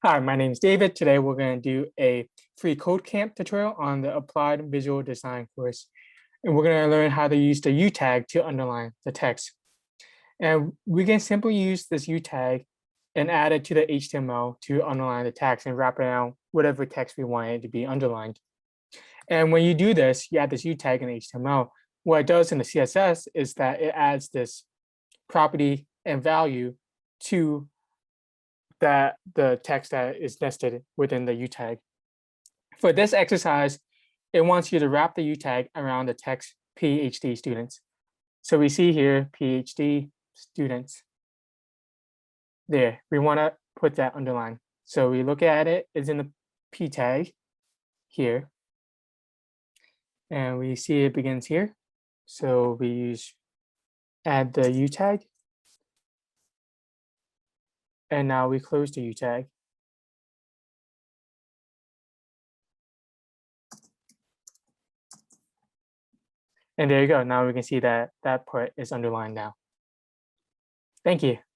Hi, my name is David. Today we're going to do a free CodeCamp tutorial on the Applied Visual Design course. And we're going to learn how to use the U tag to underline the text. And we can simply use this U tag and add it to the HTML to underline the text and wrap around whatever text we want it to be underlined. And when you do this, you add this U tag in HTML. What it does in the CSS is that it adds this property and value to the text that is nested within the U tag. For this exercise, it wants you to wrap the U tag around the text PhD students. So we see here PhD students. There, we want to put that underline. So we look at it, it's in the P tag here. And we see it begins here. So we add the U tag. And now we close the U tag. And there you go. Now we can see that that part is underlined now. Thank you.